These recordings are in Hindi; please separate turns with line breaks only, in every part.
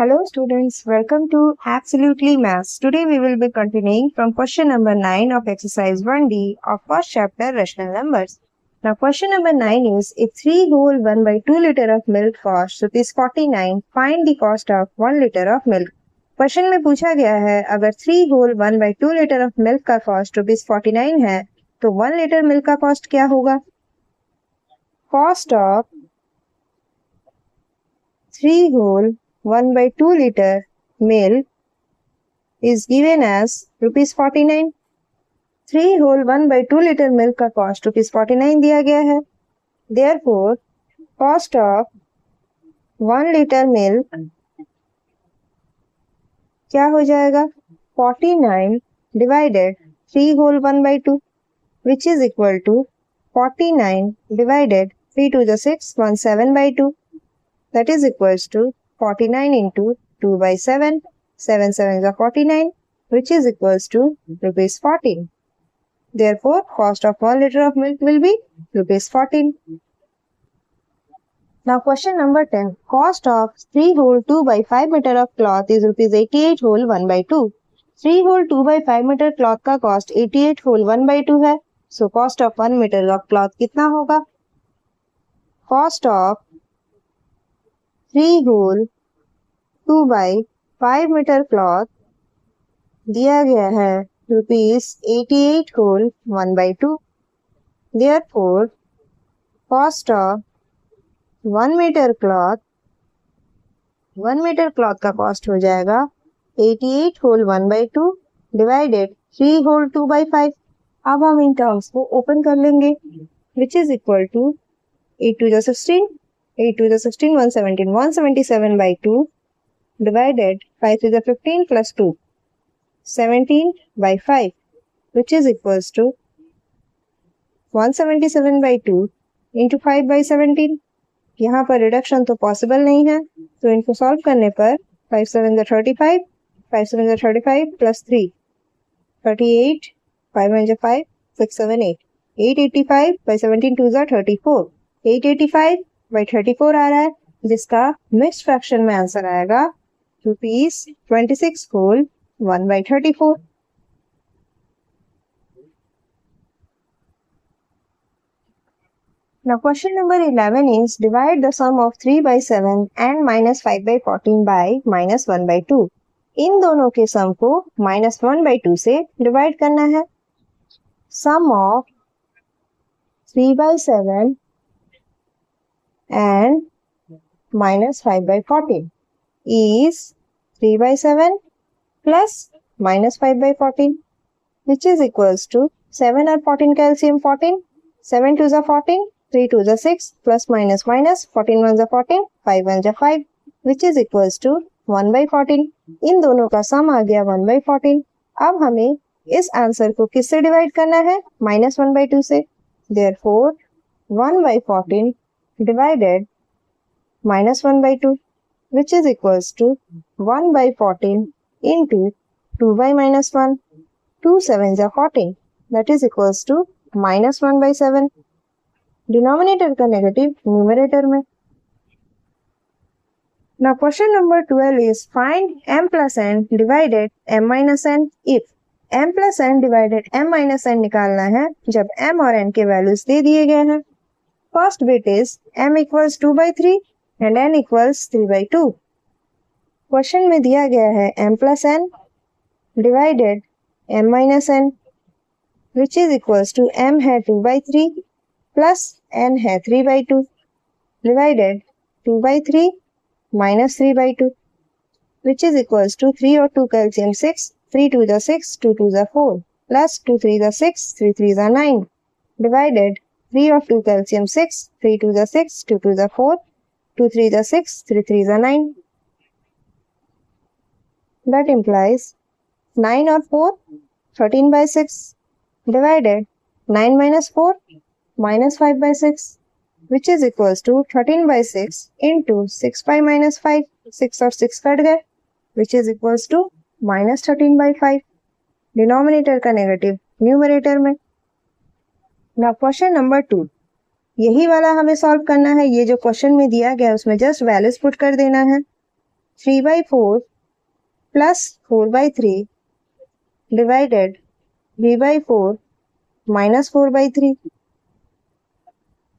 Hello students, welcome to Absolutely Maths. Today we will be continuing from question number 9 of exercise 1D of first chapter rational numbers. Now question number 9 is if 3 whole 1 by 2 liter of milk costs rupees 49, find the cost of 1 liter of milk. Question में पूछा गया है अगर 3 whole 1 by 2 liter of milk का कॉस्ट रुपीज 49 है तो 1 liter मिल्क का कॉस्ट क्या होगा? Cost of 3 whole 1 by 2 liter milk is given as rupees 49. 3 whole 1 by 2 liter milk का कॉस्ट रुपीज 49 दिया गया है. Therefore, cost of 1 liter milk क्या हो जाएगा? 49 divided 3 whole 1 by 2 which is equal to 49 divided 3 to the 6 17 by 2 that is equals to 49 into 2 by 7, 7 7 is 49, which is equals to rupees 14. Therefore, cost of 1 liter of milk will be rupees 14. Now question number 10. Cost of 3 whole 2 by 5 meter of cloth is rupees 88 whole 1 by 2. 3 whole 2 by 5 meter cloth का cost 88 whole 1 by 2 है. So cost of 1 meter of cloth कितना होगा? Cost of 3 whole 2 by 5 meter cloth दिया गया है rupees 88 whole 1 by 2. Therefore, cost of 1 meter cloth का कॉस्ट हो जाएगा 88 whole 1 by 2 divided 3 whole 2 by 5. अब हम इन टर्म्स को ओपन कर लेंगे which is equal to 8 to the 16, 8 to the 16, 117, 177 by 2 divided 5 to the 15 plus 2, 17 by 5 which is equals to 177 by 2 into 5 by 17. यहाँ पर रिडक्शन तो पॉसिबल नहीं है तो इनको सॉल्व करने पर 5 7 35, 5 7 35 plus 3, 38, 5 1 5, 6 7 8, 885 by 17 2 34, 885 by 34 आ रहा है जिसका मिक्स्ड फ्रैक्शन में आंसर आएगा rupees 26 whole 1 by 34. Now question number 11 is divide the sum of 3 by 7 and minus 5 by 14 by minus 1 by 2. इन दोनों के सम को minus 1 by 2 से डिवाइड करना है. Sum of 3 by 7 and minus 5 by 14 is 3 by 7 plus minus 5 by 14 which is equals to 7 और 14 का LCM 14, 7 2 is 14, 3 2 is 6 plus minus minus 14 1 is 14, 5 1 is 5 which is equals to 1 by 14. इन दोनों का सम आ गया 1 by 14. अब हमें इस आंसर को किससे डिवाइड करना है? minus 1 by 2 से. Therefore 1 by 14 divided minus 1 by 2 which is equals to 1 by 14 into 2 by minus 1, 2 7s are 14 that is equals to minus 1 by 7. Denominator का नेगेटिव न्यूमरेटर में. Now question number 12 is find m plus n divided m minus n if m plus n divided m minus n निकालना है जब m और n के वैल्यूज दे दिए गए हैं. First bit is m equals 2 by 3 and n equals 3 by 2. Question में दिया गया है m plus n divided m minus n which is equals to m है 2 by 3 plus n है 3 by 2 divided 2 by 3 minus 3 by 2 which is equals to 3 और 2 का LCM 6, 3 2 is 6, 2 2 is 4 plus 2 3 is 6, 3 3 is 9 divided 3 और 2 का LCM 6, 3 2 is 6, 2 2 is 4, 2 3 is 6, 3 3 is 9. That implies 9 और 4, 13 by 6 divided 9 minus 4 minus 5 by 6 which is equals to 13 by 6 into 6 by minus 5, 6 और 6 कट गए which is equals to minus 13 by 5. Denominator का नेगेटिव न्यूमरेटर में. Now question number 2. यही वाला हमें सॉल्व करना है. ये जो क्वेश्चन में दिया गया है उसमें जस्ट वैल्यूज पुट कर देना है. 3/4 plus 4/3 divided 3/4 minus 4/3,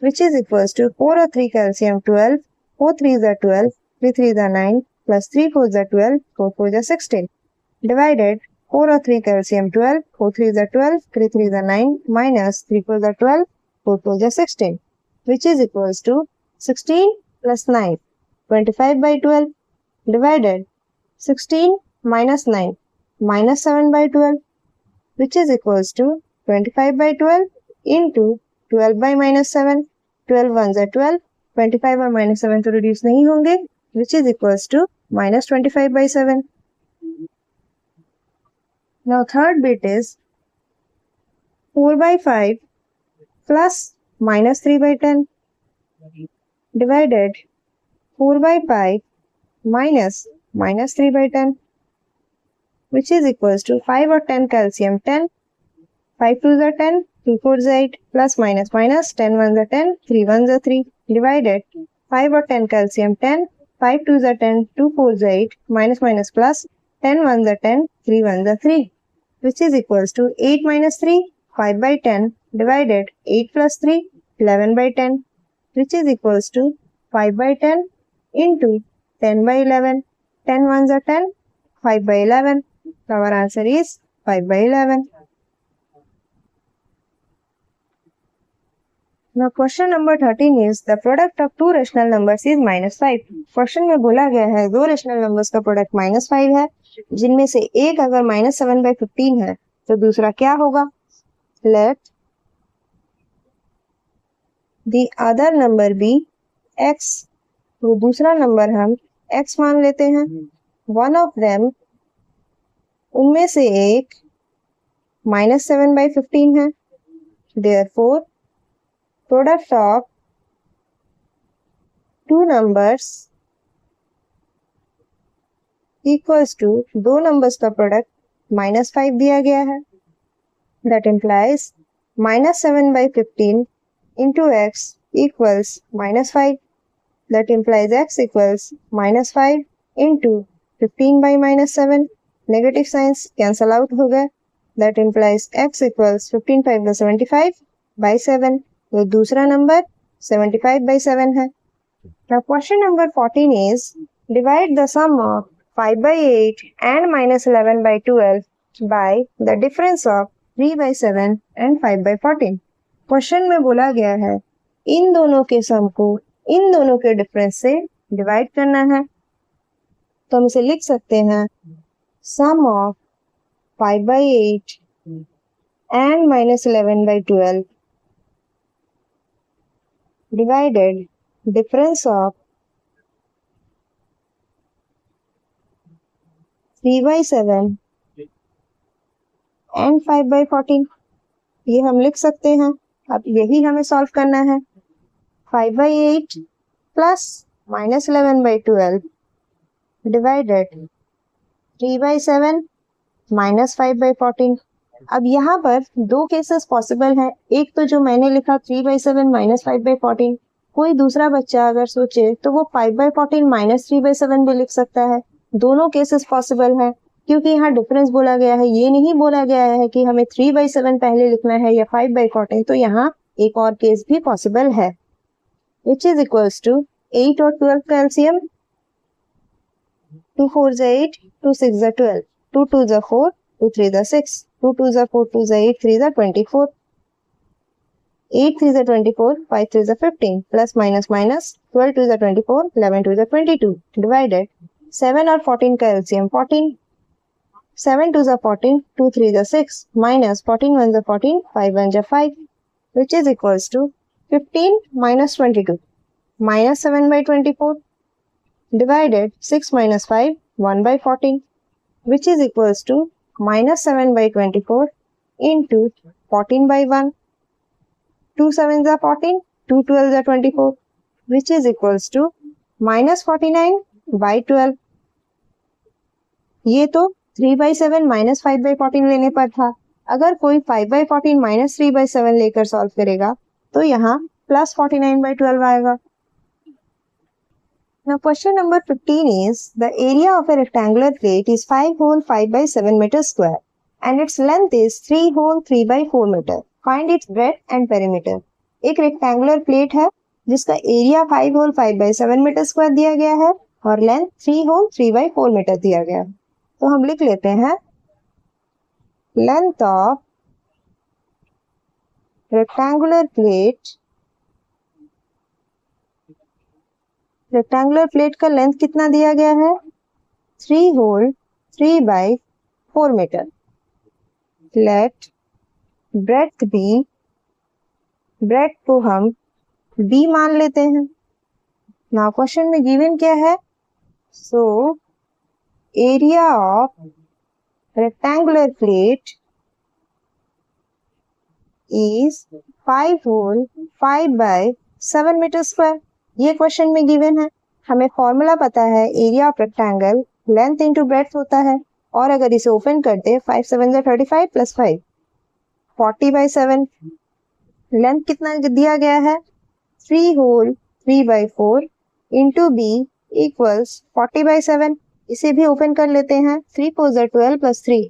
which is equals to 4 or 3 calcium 12, 4 3s are 12, 3 3s are 9, plus 3 4s are 12, 4 4s are 16, divided 4 or 3 calcium 12, 4 3s are 12, 3 3s are 9, minus 3 4s are 12, 4 4s are 16, which is equals to 16 plus 9, 25/12, divided 16 minus 9, minus 7/12, which is equals to 25/12 into 12/-7, 12 ones are 12, 25 और -7 तो रिड्यूस नहीं होंगे, which is equals to -25/7. Now third bit is 4/5 plus -3/10 divided 4/5 minus -3/10, which is equals to 5 और 10 calcium 10, 5 2s are 10, 2 4s are 8, plus minus minus 10 1s are 10, 3 1s are 3, divided 5 और 10 calcium 10, 5 2s are 10, 2 4s are 8, minus minus plus 10 1s are 10, 3 1s are 3, which is equals to 8 minus 3, 5/10, divided 8 plus 3, 11/10, which is equals to 5/10 into 10/11, 10 ones are 10, 5/11, our answer is 5/11. Now question number 13 is the product of two rational numbers is -5. Question में बोला गया है दो रेशनल नंबर्स का प्रोडक्ट -5 है, जिनमें से एक अगर -7/15 है तो दूसरा क्या होगा? Let the other number b x, तो दूसरा नंबर हम x मान लेते हैं. वन ऑफ देम, उनमें से एक -7/15 है. Therefore product of two numbers equals to, दो नंबर्स का प्रोडक्ट -5 दिया गया है. That implies -7/15 into x equals -5. That implies x equals -5 into 15/-7. Negative signs cancel out हो गए. That implies x equals 15 5 75/7. तो दूसरा नंबर 75/7 है. Now question number 14 is divide the sum of 5/8 and -11/12 by the difference of 3/7 and 5/14. Question में बोला गया है इन दोनों के सम को इन दोनों के डिफरेंस से डिवाइड करना है. तो हम इसे लिख सकते हैं sum of 5/8 and -11/12 divided difference of 3/7 and 5/14. ये हम लिख सकते हैं. अब यही हमें सॉल्व करना है. 5/8 प्लस -11/12 डिवाइडेड 3/7 माइनस 5/14. अब यहाँ पर दो केसेस पॉसिबल हैं. एक तो जो मैंने लिखा 3/7 माइनस 5/14, कोई दूसरा बच्चा अगर सोचे तो वो 5/14 माइनस 3/7 भी लिख सकता है. दोनों केसेस पॉसिबल हैं क्योंकि यहाँ डिफरेंस बोला गया है. ये नहीं बोला गया है कि हमें 3/7 पहले लिखना है या 5/14. तो यहाँ एक और केस भी पॉसिबल है, विच इज इक्वल्स टू 8 और 12 calcium. 2 4s are 8, 2 6s are 12, 2 2s are 4, 2 3s are 6, 2 2s are 4, 2s are 8, 3s are 24, 8 3s are 24, 5 3s are 15, plus minus minus 12 2s are 24, 11 2s are 22, divided 7 और 14 का LCM 14, 7 2s are 14, 2 3s are 6, minus 14 1s are 14, 5 1s are 5, which is equals to 15 minus 22, minus 7/24, divided 6 minus 5, 1/14, which is equals to minus 7/24 into 14/1. 2 7s are 14, 2 12s are 24, which is equals to minus 49/12. ये तो 3/7 minus 5/14 लेने पर था. अगर कोई 5/14 minus 3/7 लेकर सॉल्व करेगा तो यहाँ plus 49/12 आएगा. Now question number 15 is the area of a rectangular plate is 5 whole 5 by 7 meter square and its length is 3 whole 3 by 4 meter. Find its breadth and perimeter. एक रेक्टेंगुलर प्लेट है जिसका area 5 whole 5 by 7 metre square दिया गया है और लेंथ 3 होल 3 बाई 4 मीटर दिया गया है। तो हम लिख लेते हैं लेंथ ऑफ रेक्टेंगुलर प्लेट का लेंथ कितना दिया गया है 3 whole 3 by 4 metre. Let breadth b, breadth को हम b मान लेते हैं। नाउ क्वेश्चन में गिवन क्या है, so area of rectangular plate is 5 whole 5 by 7 metre square. ये क्वेश्चन में गिवन है। हमें फॉर्मूला पता है area of rectangle length into breadth होता है और अगर इसे ओपन करते 5 7 35 प्लस 5 40 बाई 7। लेंथ कितना दिया गया है 3 whole 3 by 4 into b equals 40 by 7। इसे भी ओपन कर लेते हैं 3 4 12 plus 3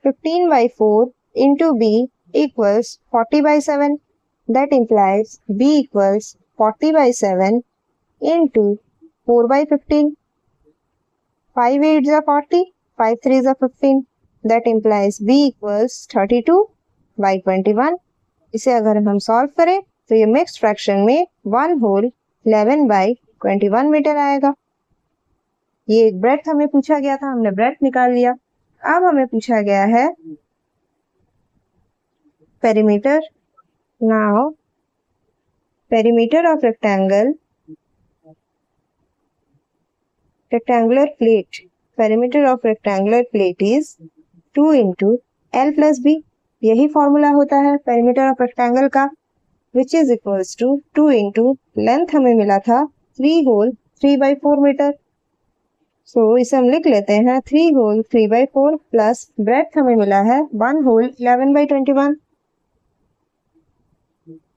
15 by 4 into b equals 40 by 7. That implies B equals 40 by 7 into 4 by 15. 5 8 is 40, 5 3 is 15. That implies B equals 32 by 21. इसे अगर हम सॉल्व करें तो ये मिक्स्ड फ्रैक्शन में 1 होल 11 by 21 मीटर आएगा। ये एक ब्रेड्थ हमें पूछा गया था, हमने ब्रेड्थ निकाल लिया। अब हमें पूछा गया है perimeter. Now perimeter of rectangular plate, perimeter of rectangular plate is 2 into L plus B. यही फॉर्मूला होता है perimeter of rectangle का, which is equals to 2 into length हमें मिला था 3 होल 3 by 4 मीटर। सो इसे हम लिख लेते हैं 3 होल 3 by 4 प्लस ब्रेड्थ हमें मिला है 1 whole 11 by 21,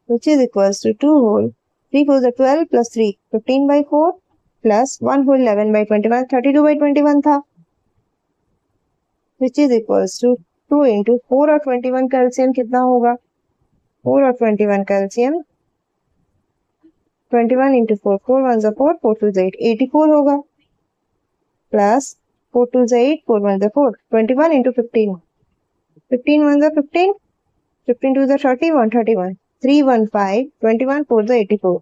which is equals to 2 whole 3 4 is 12 plus 3 15 by 4 plus 1 whole 11 by 21 32 by 21 था, which is equals to 2 into 4 और 21 का एलसीएम कितना होगा 4 और 21 का एलसीएम 21 into 4 4 1 is 4 4 2 is 8 84 होगा plus 4 2 is 8 4 1 is 4 21 into 15 15 1 is 15 15 2 is 30 131 315 21 4 is 84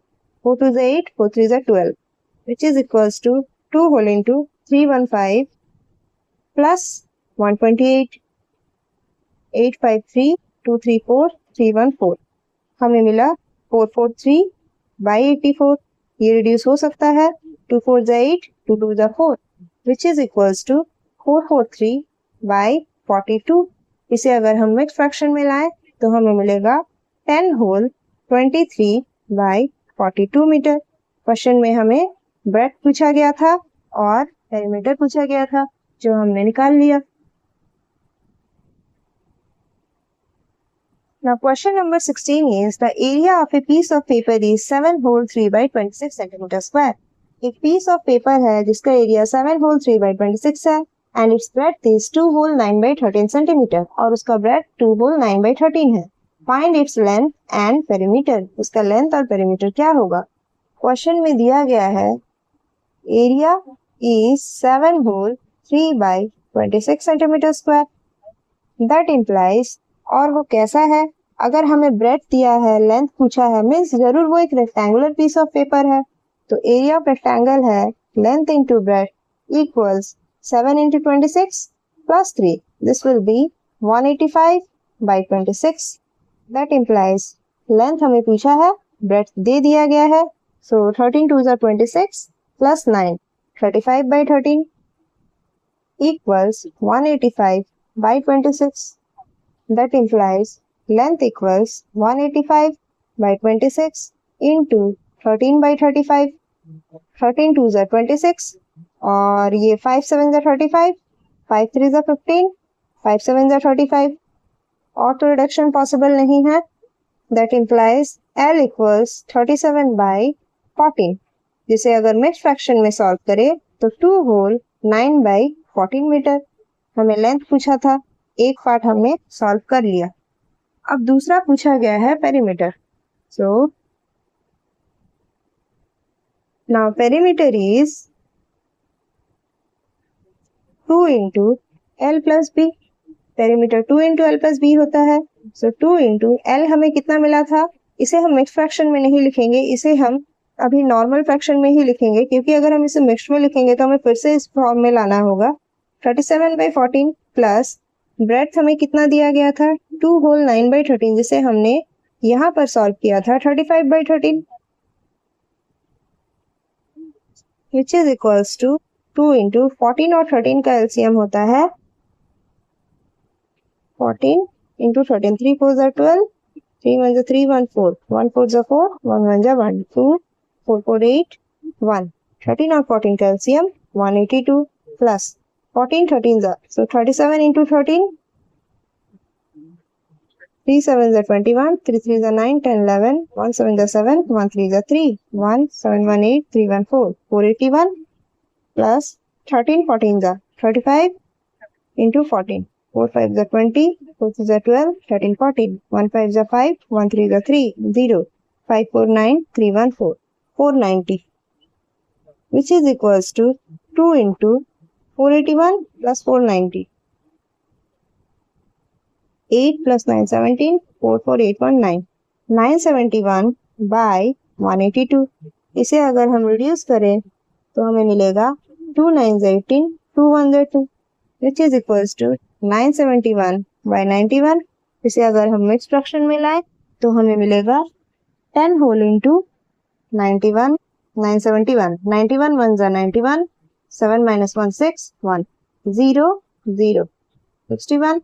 4 2 is 8 4 3 is 12, which is equals to 2 whole into 315 plus 128 853 234 314। हमें मिला 443 by 84। ये रिड्यूस हो सकता है 2 4 is 8 2 2 is 4, which is equals to 443 by 42। इसे अगर हम मिक्स फ्रैक्शन में लाएं तो हमें मिलेगा 10 होल 23 बाई 42 मीटर। क्वेश्चन में हमें ब्रेड्थ पूछा गया था और पेरीमीटर पूछा गया था जो हमने निकाल लिया। Now question number 16 is the area of a piece of paper is 7 whole 3 by 26 centimeter square. एक piece of paper है जिसका एरिया 7 whole 3 by 26 है and its breadth is 2 whole 9 by 13 centimeter और उसका breadth 2 whole 9 by 13 है। Find its length and perimeter. उसका लेंथ और पेरीमीटर क्या होगा। क्वेश्चन में दिया गया है area is 7 whole 3 by 26 centimetre square. That implies, और वो कैसा है, अगर हमें ब्रेड्थ दिया है लेंथ पूछा है मीन्स जरूर वो एक रेक्टेंगुलर पीस ऑफ पेपर है। तो एरिया ऑफ रेक्टेंगल है length into breadth equals 7 into 26 plus 3, this will be 185 by 26। That implies length हमें पूछा है, ब्रेड्थ दे दिया गया है, सो 13 2 is 26 plus 9 35 by 13 equals 185 by 26. That implies length equals 185 by 26 into 13 by 35. 13 2 is 26 और ये 5 7 is 35, 5 3 is 15, 5 7 is 35 और तो रिडक्शन पॉसिबल नहीं है। That implies L equals 37 by 14। जिसे अगर मिक्स फ्रैक्शन में सॉल्व करें तो 2 होल 9/14 मीटर। हमें लेंथ पूछा था, एक पार्ट हमने सॉल्व कर लिया। अब दूसरा पूछा गया है perimeter. So now perimeter is 2 into l plus b. Perimeter 2 into l plus b होता है। सो 2 इंटू एल हमें कितना मिला था, इसे हम मिक्स फ्रैक्शन में नहीं लिखेंगे, इसे हम अभी नॉर्मल फ्रैक्शन में ही लिखेंगे, क्योंकि अगर हम इसे मिक्स में लिखेंगे तो हमें फिर से इस फॉर्म में लाना होगा। 37/14 प्लस ब्रेड्थ हमें कितना दिया गया था, 2 होल 9/13, जिसे हमने यहाँ पर सॉल्व किया था 35/13, which is equals to 2 into 14 और 13 का एलसीएम होता है 14 इंटू 13, 3 4 जा 12, 3 1 जा 3 1 4, 1 4 जा 4, 1 1 जा 1 2, 4 4 8 1, 13 और 14 का एलसीएम 182 प्लस 14 13 जा, so 37 into 13, 3 7 जा 21, 3 3 जा 9 10 11, 1 7 जा 7, 1 3 जा 3, 1 7 1 8 3 1 4, 481 प्लस 13 14 जा 35 into 14, 4 5 जा 20, 4 6 जा 12, 13 14, 1 5 जा 5, 1 3 जा 3 0, 5 4 9 3 1 4, 490, which is equals to 2 into 481 plus 490, 8 plus 9 17, 4 4 8 1 9, 971 by 182। इसे अगर हम रिड्यूस करें तो हमें मिलेगा 2 9 18, 2 1 2, which is equals to 971 by 91। इसे अगर हम मिक्स फ्रैक्शन में लाएं तो हमें मिलेगा 10 होल इंटू 91, 971, 91 1 जा 91, 7 minus 1 6 1, 0 0, 61,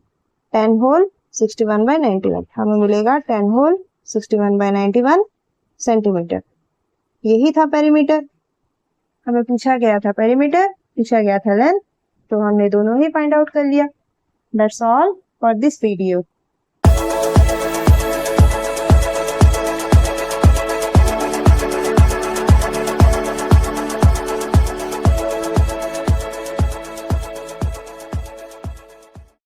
10 होल 61 by 91, हमें मिलेगा 10 होल 61 by 91 सेंटीमीटर। यही था पेरीमीटर। हमें पूछा गया था पेरीमीटर, पूछा गया था लेंथ, तो हमने दोनों ही फाइंड आउट कर लिया। That's all for this video.